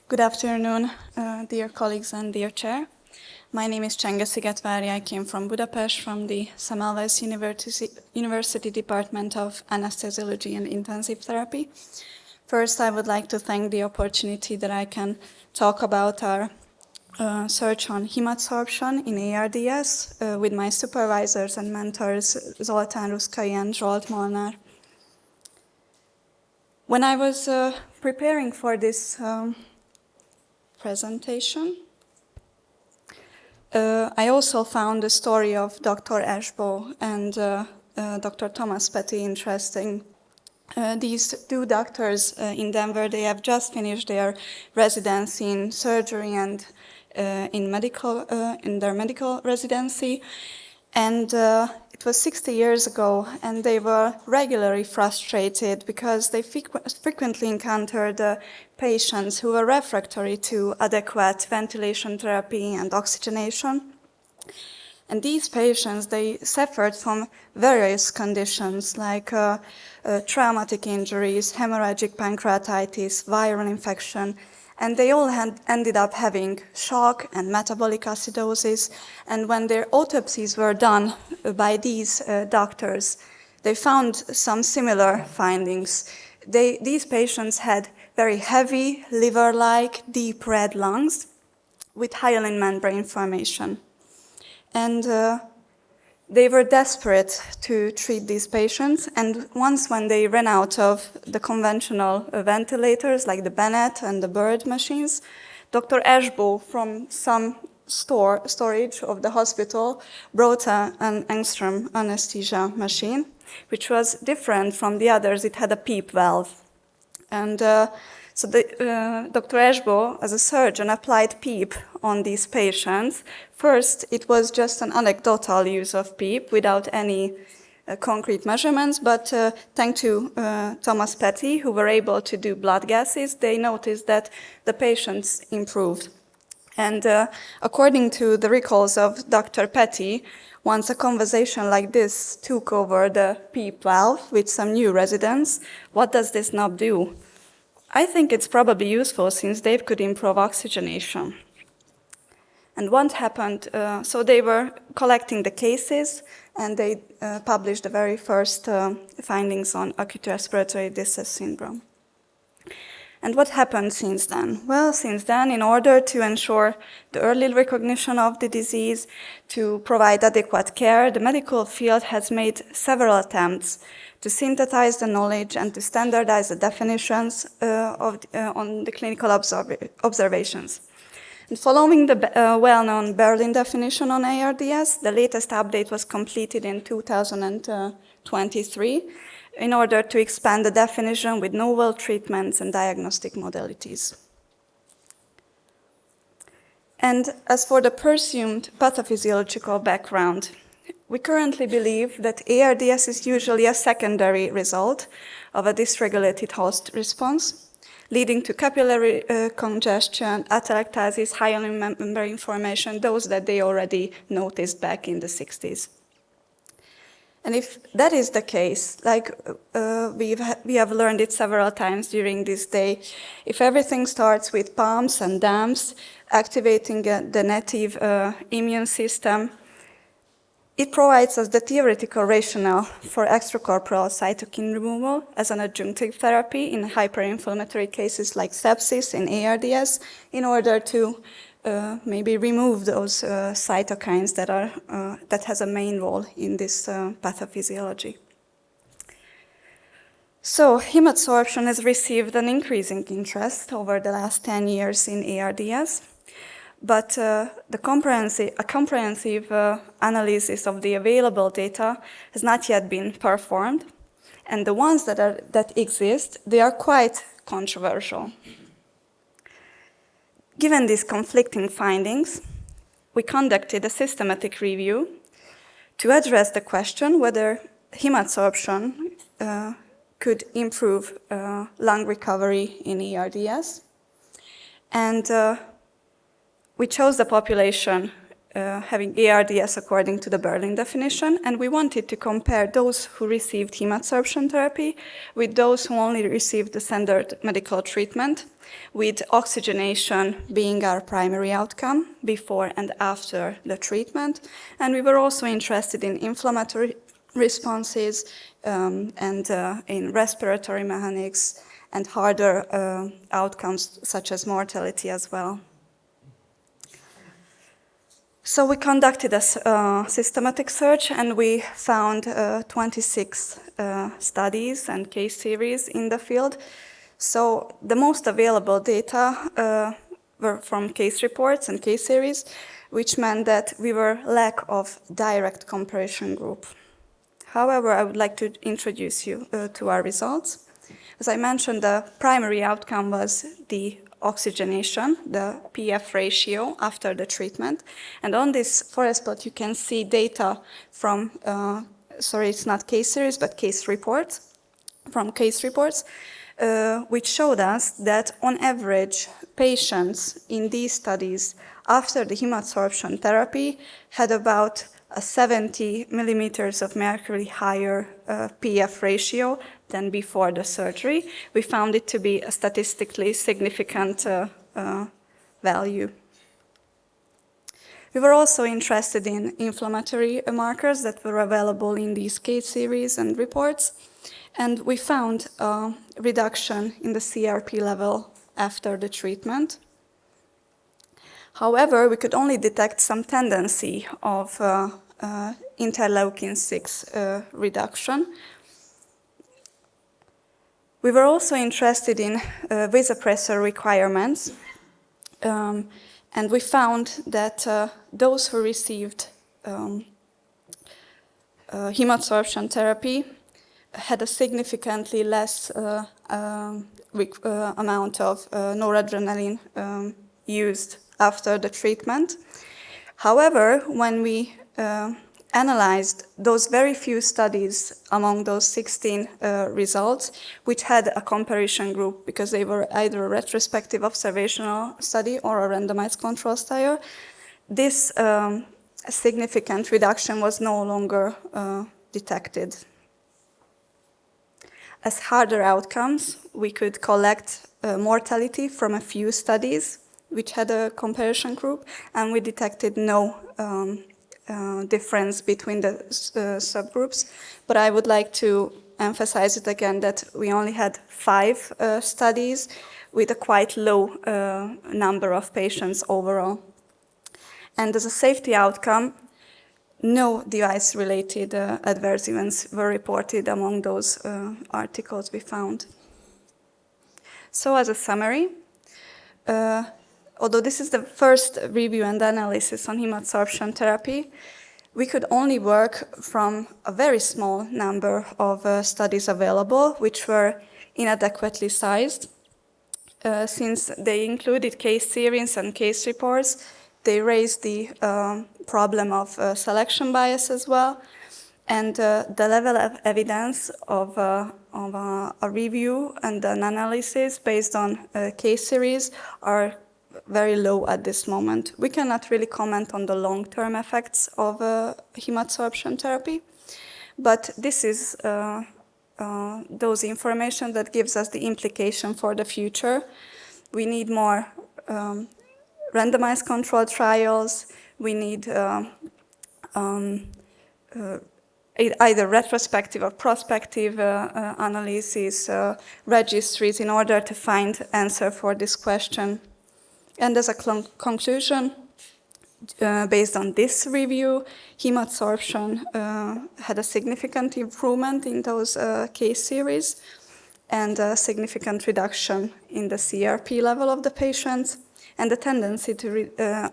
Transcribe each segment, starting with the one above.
Good afternoon, dear colleagues and dear chair. My name is Csenge Szigetváry. I came from Budapest, from the Semmelweis University Department of Anesthesiology and Intensive Therapy. First, I would like to thank the opportunity that I can talk about our search on hemoadsorption in ARDS with my supervisors and mentors, Zoltán Ruszkai and Zsolt Molnár. When I was preparing for this presentation, I also found the story of Dr. Ashbo and Dr. Thomas Petty interesting. These two doctors in Denver, they have just finished their residency in surgery and in their medical residency. And it was 60 years ago, and they were regularly frustrated because they frequently encountered patients who were refractory to adequate ventilation therapy and oxygenation. And these patients, they suffered from various conditions like traumatic injuries, hemorrhagic pancreatitis, viral infection, and they all ended up having shock and metabolic acidosis. And when their autopsies were done by these doctors, they found some similar findings. These patients had very heavy, liver-like, deep red lungs with hyaline membrane formation. And they were desperate to treat these patients, and once when they ran out of the conventional ventilators like the Bennett and the Bird machines, Dr. Ashbo from some storage of the hospital brought an Engstrom anesthesia machine, which was different from the others. It had a PEEP valve. And so Dr. Ashbo, as a surgeon, applied PEEP on these patients. First, it was just an anecdotal use of PEEP without any concrete measurements, but thanks to Thomas Petty, who were able to do blood gases, they noticed that the patients improved. And according to the recalls of Dr. Petty, once a conversation like this took over the PEEP valve with some new residents, what does this knob do? I think it's probably useful since they could improve oxygenation. And what happened, so they were collecting the cases and they published the very first findings on acute respiratory distress syndrome. And what happened since then? Well, since then, in order to ensure the early recognition of the disease, to provide adequate care, the medical field has made several attempts to synthesize the knowledge and to standardize the definitions on the clinical observations. And following the well-known Berlin definition on ARDS, the latest update was completed in 2023 in order to expand the definition with novel treatments and diagnostic modalities. And as for the presumed pathophysiological background, we currently believe that ARDS is usually a secondary result of a dysregulated host response, leading to capillary congestion, atelectasis, hyaline membrane formation, those that they already noticed back in the 60s. And if that is the case, like we have learned it several times during this day, if everything starts with pumps and dams, activating the native immune system, it provides us the theoretical rationale for extracorporeal cytokine removal as an adjunctive therapy in hyperinflammatory cases like sepsis in ARDS in order to maybe remove those cytokines that has a main role in this pathophysiology. So hemoadsorption has received an increasing interest over the last 10 years in ARDS. But a comprehensive analysis of the available data has not yet been performed, and the ones that exist, they are quite controversial. Given these conflicting findings, we conducted a systematic review to address the question whether hemoadsorption could improve lung recovery in ARDS, and we chose the population having ARDS according to the Berlin definition, and we wanted to compare those who received hemoadsorption therapy with those who only received the standard medical treatment, with oxygenation being our primary outcome before and after the treatment. And we were also interested in inflammatory responses and in respiratory mechanics and harder outcomes such as mortality as well. So we conducted a systematic search, and we found 26 studies and case series in the field. So the most available data were from case reports and case series, which meant that we were lack of direct comparison group. However, I would like to introduce you to our results. As I mentioned, the primary outcome was the oxygenation, the PF ratio after the treatment. And on this forest plot, you can see data from, sorry, it's not case series, but case reports, from case reports, which showed us that on average, patients in these studies after the hemoadsorption therapy had about a 70 millimeters of mercury higher PF ratio than before the surgery. We found it to be a statistically significant value. We were also interested in inflammatory markers that were available in these case series and reports, and we found a reduction in the CRP level after the treatment. However, we could only detect some tendency of interleukin-6 reduction. We were also interested in vasopressor requirements, and we found that those who received hemoadsorption therapy had a significantly less amount of noradrenaline used after the treatment. However, when we analyzed those very few studies among those 16 results, which had a comparison group because they were either a retrospective observational study or a randomized control study, this significant reduction was no longer detected. As harder outcomes, we could collect mortality from a few studies which had a comparison group, and we detected no difference between the subgroups. But I would like to emphasize it again that we only had 5 studies with a quite low number of patients overall. And as a safety outcome, no device-related adverse events were reported among those articles we found. So as a summary, although this is the first review and analysis on hemoadsorption therapy, we could only work from a very small number of studies available, which were inadequately sized. Since they included case series and case reports, they raised the problem of selection bias as well. And the level of evidence of a review and an analysis based on case series are very low at this moment. We cannot really comment on the long-term effects of hemoadsorption therapy, but this is those information that gives us the implication for the future. We need more randomized controlled trials. We need either retrospective or prospective analysis, registries in order to find answer for this question. And as a conclusion, based on this review, hemoadsorption had a significant improvement in those case series and a significant reduction in the CRP level of the patients and the tendency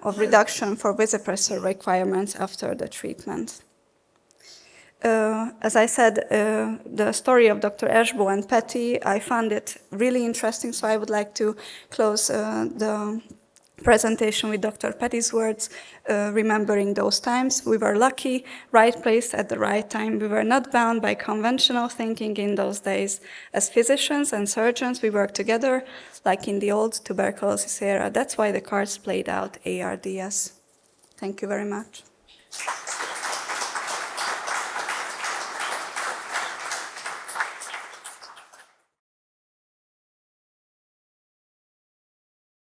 of reduction for vasopressor requirements after the treatment. As I said, the story of Dr. Eschbo and Patty, I found it really interesting, so I would like to close the presentation with Dr. Patty's words, remembering those times. We were lucky, right place at the right time. We were not bound by conventional thinking in those days. As physicians and surgeons, we worked together, like in the old tuberculosis era. That's why the cards played out ARDS. Thank you very much.